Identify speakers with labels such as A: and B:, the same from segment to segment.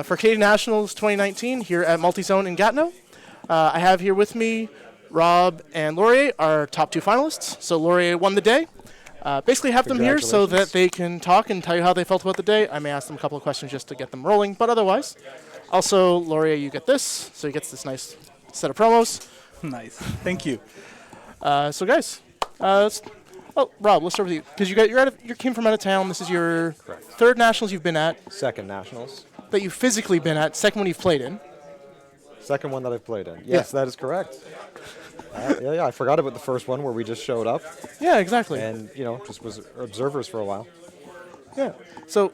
A: for Canadian Nationals 2019 here at Multizone in Gatineau. I have here with me Rob and Laurier, our top two finalists. So Laurier won the day. Basically have them here so that they can talk and tell you how they felt about the day. I may ask them a couple of questions just to get them rolling, but otherwise. Also, Laurier, you get this. So he gets this nice set of promos.
B: Nice. Thank you.
A: So guys, Rob, let's start with you. Because you came from out of town. This is your third Nationals you've been at.
C: Second Nationals.
A: That you've physically been at. Second one you've played in.
C: Second one that I've played in. Yes, that is correct. Yeah, I forgot about the first one where we just showed up.
A: Yeah, exactly.
C: And, just was observers for a while.
A: Yeah. So,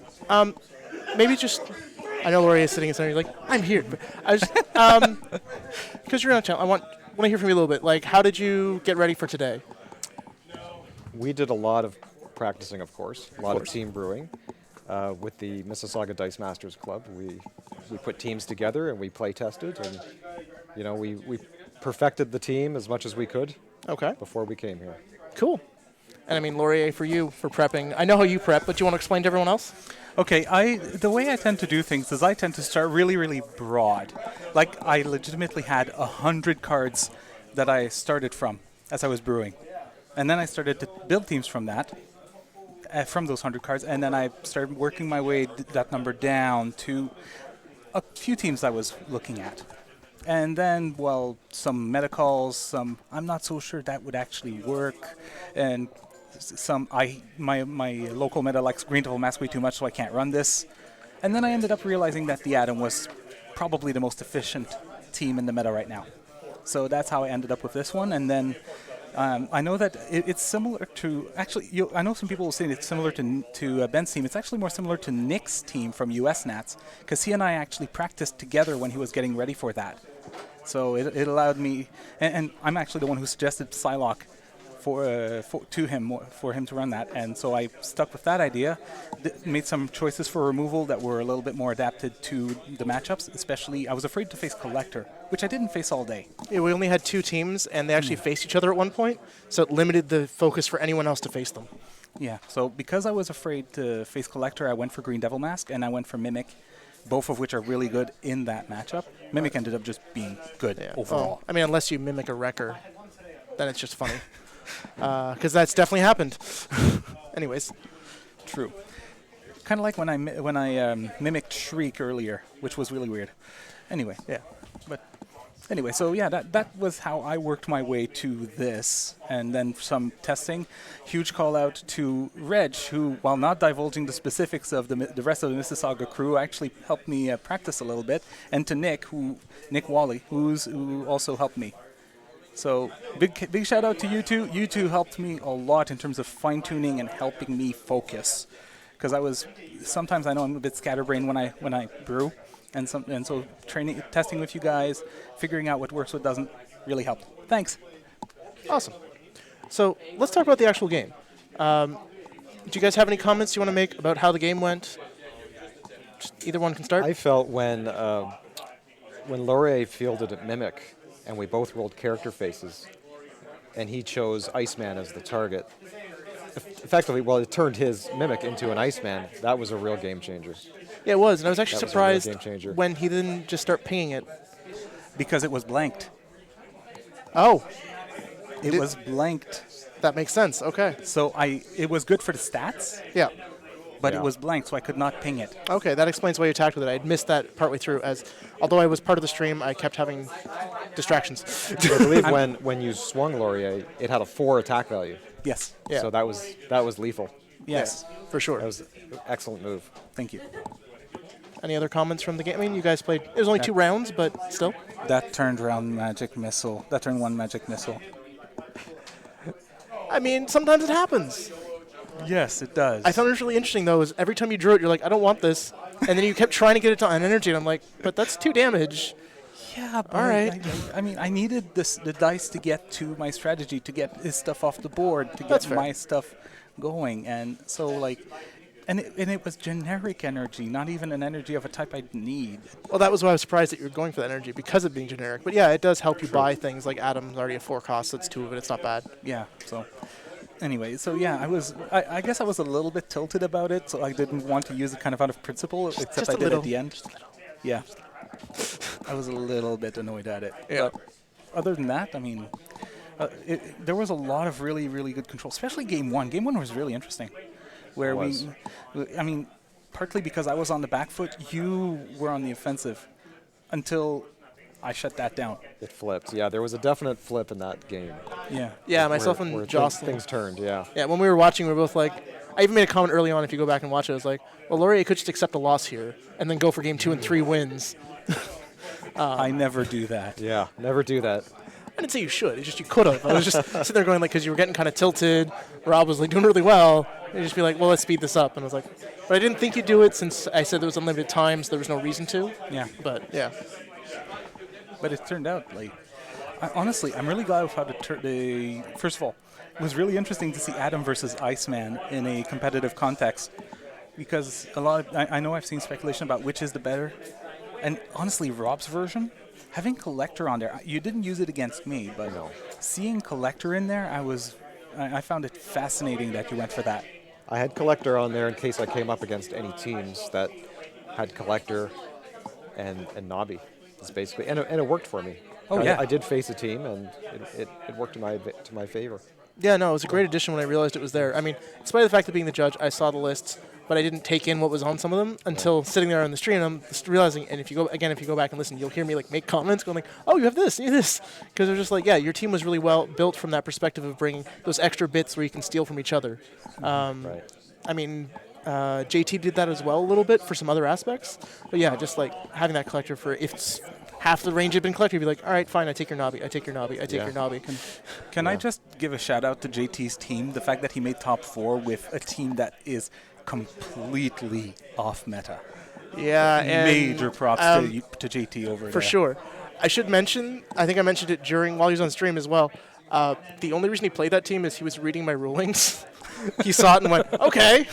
A: maybe just, I know Laurier is sitting in center, you're like, I'm here. But I just, because you're on channel, I want to hear from you a little bit. Like, how did you get ready for today?
C: We did a lot of practicing, of course. A lot of team brewing. With the Mississauga Dice Masters Club, we put teams together and we play tested, and we perfected the team as much as we could.
A: Okay.
C: Before we came here.
A: Cool. And I mean, Laurier, for you for prepping, I know how you prep, but do you want to explain to everyone else?
B: Okay, the way I tend to do things is I tend to start really, really broad. Like I legitimately had 100 cards that I started from as I was brewing, and then I started to build teams from that. From those 100 cards, and then I started working my way that number down to a few teams I was looking at. And then, some meta calls, I'm not so sure that would actually work, and my local meta likes Green Devil Mask way too much, so I can't run this. And then I ended up realizing that the Atom was probably the most efficient team in the meta right now. So that's how I ended up with this one, and then I know that it's similar to, actually, I know some people will say it's similar to Ben's team. It's actually more similar to Nick's team from US Nats, because he and I actually practiced together when he was getting ready for that. So it allowed me, and I'm actually the one who suggested Psylocke to him for him to run that, and so I stuck with that idea. Made some choices for removal that were a little bit more adapted to the matchups. Especially, I was afraid to face Collector, which I didn't face all day.
A: Yeah, we only had two teams, and they actually faced each other at one point, so it limited the focus for anyone else to face them.
B: Yeah, so because I was afraid to face Collector, I went for Green Devil Mask, and I went for Mimic, both of which are really good in that matchup. Mimic ended up just being good overall.
A: I mean, unless you mimic a Wrecker, then it's just funny. Because that's definitely happened. Anyways.
B: True. Kind of like when I mimicked Shriek earlier, which was really weird. Anyway.
A: Yeah.
B: But anyway, so yeah, that was how I worked my way to this. And then some testing. Huge call out to Reg, who, while not divulging the specifics of the rest of the Mississauga crew, actually helped me practice a little bit. And to Nick Wally, who also helped me. So big shout out to you two. You two helped me a lot in terms of fine tuning and helping me focus, because sometimes I know I'm a bit scatterbrained when I brew, and so testing with you guys, figuring out what works, what doesn't, really helped. Thanks.
A: Awesome. So let's talk about the actual game. Do you guys have any comments you want to make about how the game went? Just either one can start.
C: I felt when Laurier fielded at Mimic, and we both rolled character faces, and he chose Iceman as the target. Effectively, it turned his Mimic into an Iceman. That was a real game changer.
A: Yeah, it was, and I was actually surprised when he didn't just start pinging it.
B: Because it was blanked.
A: Oh.
B: It was blanked.
A: That makes sense, okay.
B: So it was good for the stats.
A: Yeah.
B: But it was blank, so I could not ping it.
A: Okay, that explains why you attacked with it. I'd missed that partway through, as although I was part of the stream, I kept having distractions.
C: I believe when you swung Laurier, it had a 4 attack value.
B: Yes.
A: Yeah.
C: So that was lethal.
B: Yes,
A: for sure.
C: That was an excellent move.
B: Thank you.
A: Any other comments from the game? I mean, you guys played. It was only 2 rounds, but still.
B: That turned Magic Missile. That turned 1 Magic Missile.
A: I mean, sometimes it happens.
B: Yes, it does.
A: I thought it was really interesting, though, is every time you drew it, you're like, I don't want this. And then you kept trying to get it to on energy, and I'm like, but that's 2 damage.
B: Yeah, but
A: all right.
B: I mean, I needed the dice to get to my strategy, to get his stuff off the board, to get my stuff going. And so, and it was generic energy, not even an energy of a type I'd need.
A: Well, that was why I was surprised that you were going for that energy, because of being generic. But yeah, it does help you buy things like Atom's already a 4 cost, so it's 2 of it. It's not bad.
B: Yeah, so. Anyway, so yeah, I guess I was a little bit tilted about it, so I didn't want to use it kind of out of principle, except
A: just
B: I
A: a
B: did
A: little.
B: at the end. Yeah. I was a little bit annoyed at it.
A: Yeah.
B: But other than that, I mean, there was a lot of really, really good control, especially game one. Game one was really interesting, where
C: It was.
B: I mean, partly because I was on the back foot, you were on the offensive until I shut that down.
C: It flipped. Yeah, there was a definite flip in that game.
B: Yeah.
A: Yeah, myself
C: where
A: and Jocelyn.
C: things turned. Yeah.
A: Yeah, when we were watching, we were both like, I even made a comment early on, if you go back and watch it, I was like, well, Laurier could just accept a loss here and then go for game 2 and 3 wins.
B: I never do that.
C: Yeah. Never do that.
A: I didn't say you should, it's just you could have. I was just sitting there going, like, because you were getting kind of tilted, Rob was like doing really well, and you just be like, well, let's speed this up. And I was like, but I didn't think you'd do it since I said there was unlimited times, there was no reason to.
B: Yeah.
A: But, yeah.
B: But it turned out, like, honestly, I'm really glad with how first of all, it was really interesting to see Adam versus Iceman in a competitive context, because I know I've seen speculation about which is the better, and honestly, Rob's version, having Collector on there, you didn't use it against me, but seeing Collector in there, I found it fascinating that you went for that.
C: I had Collector on there in case I came up against any teams that had Collector and Nobby. It's basically, and it worked for me.
B: Oh, yeah.
C: I did face a team, and it worked to my favor.
A: Yeah, no, it was a great addition when I realized it was there. I mean, in spite of the fact of being the judge, I saw the lists, but I didn't take in what was on some of them until sitting there on the stream. I'm just realizing, and if you go back and listen, you'll hear me like make comments, going like, "Oh, you have this, you have this," because they're just like, "Yeah, your team was really well built from that perspective of bringing those extra bits where you can steal from each other."
C: Right.
A: I mean, JT did that as well a little bit for some other aspects, but yeah, just like having that collector for if it's half the range had been collected, you'd be like, all right, fine, I take your Nobby, I take your Nobby, I take
C: Yeah.
A: your Nobby.
B: Can I just give a shout out to JT's team? The fact that he made top 4 with a team that is completely off meta.
A: Yeah, and
B: Major props to JT over there.
A: for sure. I should mention, I think I mentioned it while he was on stream as well. The only reason he played that team is he was reading my rulings. He saw it and went, okay.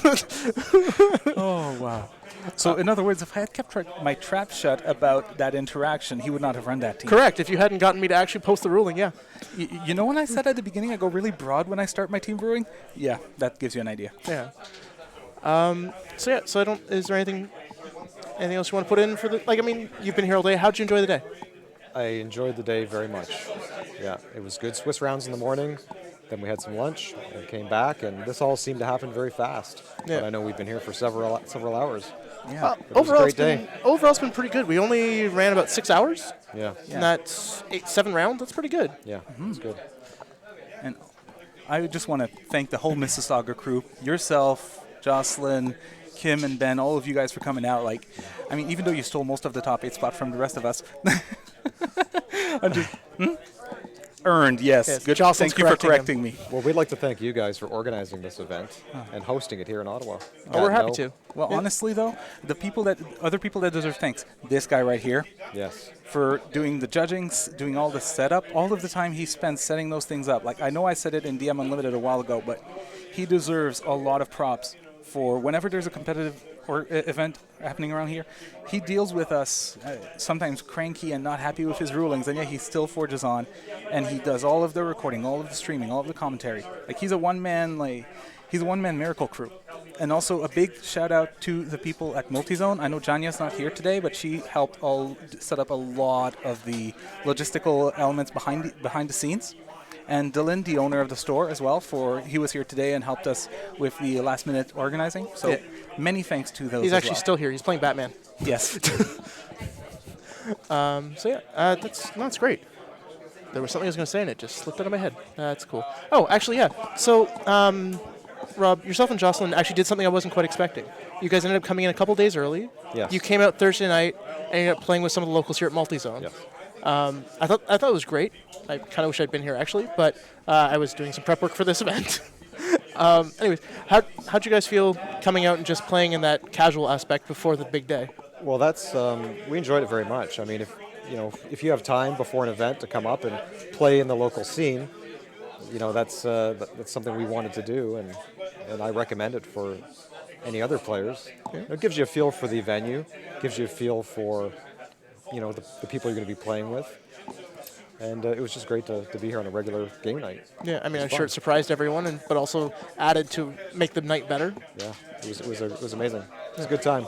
B: Oh, wow. So, in other words, if I had kept my trap shut about that interaction, he would not have run that team.
A: Correct. If you hadn't gotten me to actually post the ruling, yeah.
B: You know when I said at the beginning I go really broad when I start my team brewing? Yeah, that gives you an idea.
A: Yeah. So I don't. Is there anything else you want to put in for the? Like, I mean, you've been here all day. How'd you enjoy the day?
C: I enjoyed the day very much. Yeah, it was good Swiss rounds in the morning. Then we had some lunch and came back, and this all seemed to happen very fast.
A: Yeah.
C: But I know we've been here for several hours.
B: Yeah.
C: It was a great day.
A: Overall, it's been pretty good. We only ran about 6 hours,
C: Yeah,
A: and that's 7 rounds. That's pretty good.
C: yeah, it's good.
B: And I just want to thank the whole Mississauga crew, yourself, Jocelyn, Kim, and Ben, all of you guys for coming out. Like, I mean, even though you stole most of the top 8 spot from the rest of us, earned, yes.
A: Yes,
B: Good.
A: Jocelyn's
B: Thank you for
A: correcting
B: correcting me.
C: Well, we'd like to thank you guys for organizing this event and hosting it here in Ottawa.
A: Oh, we're happy
C: No-
A: to.
B: Well, honestly, though, other people that deserve thanks. This guy right here,
C: Yes.
B: for doing the judging, doing all the setup, all of the time he spends setting those things up. Like, I know I said it in DM Unlimited a while ago, but he deserves a lot of props for whenever there's a competitive event happening around here. He deals with us sometimes cranky and not happy with his rulings, and yet he still forges on, and he does all of the recording, all of the streaming, all of the commentary. Like, he's a one-man miracle crew. And also a big shout out to the people at Multizone. I know Janya's not here today, but she helped set up a lot of the logistical elements behind the scenes. And Dylan, the owner of the store as well, he was here today and helped us with the last minute organizing. So
A: Yeah.
B: many thanks to those.
A: He's
B: as
A: actually
B: well.
A: still here. He's playing Batman.
B: Yes.
A: That's great. There was something I was going to say and it just slipped out of my head. That's cool. Oh, actually, yeah. So, Rob, yourself and Jocelyn actually did something I wasn't quite expecting. You guys ended up coming in a couple days early.
C: Yes.
A: You came out Thursday night and ended up playing with some of the locals here at Multizone.
C: Yes.
A: I thought it was great. I kind of wish I'd been here actually, but I was doing some prep work for this event. Anyways, how'd you guys feel coming out and just playing in that casual aspect before the big day?
C: Well, that's we enjoyed it very much. I mean, if you have time before an event to come up and play in the local scene, that's something we wanted to do, and I recommend it for any other players. It gives you a feel for the venue, gives you a feel for the people you're going to be playing with, and it was just great to be here on a regular game night.
A: Yeah, I mean, I'm
C: fun.
A: sure it surprised everyone, but also added to make the night better.
C: Yeah, it was amazing. It was a good time.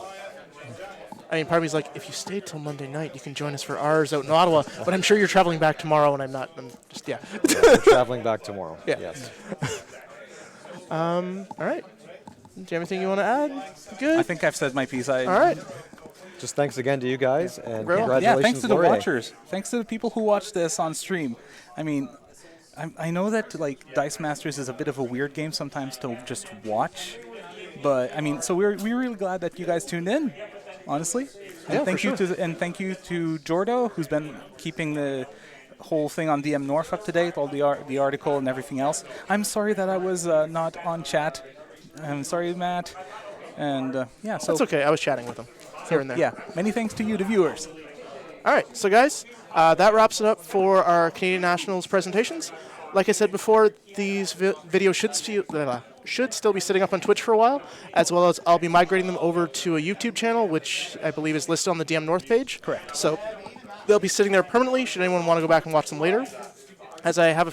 A: I mean, part of me's like, if you stay till Monday night, you can join us for ours out in Ottawa. But I'm sure you're traveling back tomorrow, and I'm not. I'm just, yeah.
C: We're traveling back tomorrow.
A: Yeah.
C: Yes.
A: All right. Do you have anything you want to add? Good?
B: I think I've said my piece.
A: All right.
C: Just thanks again to you guys, and
A: Bro.
C: congratulations,
B: Yeah, thanks to the
C: Laurier.
B: watchers. Thanks to the people who watch this on stream. I mean, I know that like Dice Masters is a bit of a weird game sometimes to just watch, but I mean, so we're really glad that you guys tuned in, honestly. And
A: Yeah,
B: thank
A: for
B: you
A: sure.
B: thank you to Jordo, who's been keeping the whole thing on DM North up to date, all the article and everything else. I'm sorry that I was not on chat. I'm sorry, Matt. And yeah, so
A: That's okay. I was chatting with them here and there.
B: yeah, many thanks to you, the viewers.
A: All right, so guys, that wraps it up for our Canadian Nationals presentations. Like I said before, these videos should still be sitting up on Twitch for a while, as well as I'll be migrating them over to a YouTube channel, which I believe is listed on the DM North page.
B: Correct.
A: So they'll be sitting there permanently should anyone want to go back and watch them later, as I have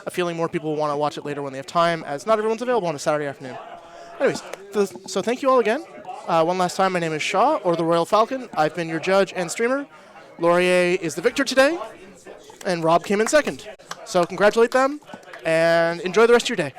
A: a feeling more people will want to watch it later when they have time, as not everyone's available on a Saturday afternoon. Anyways, so thank you all again. One last time, my name is Shaw, or the Royal Falcon. I've been your judge and streamer. Laurier is the victor today, and Rob came in second. So congratulate them, and enjoy the rest of your day.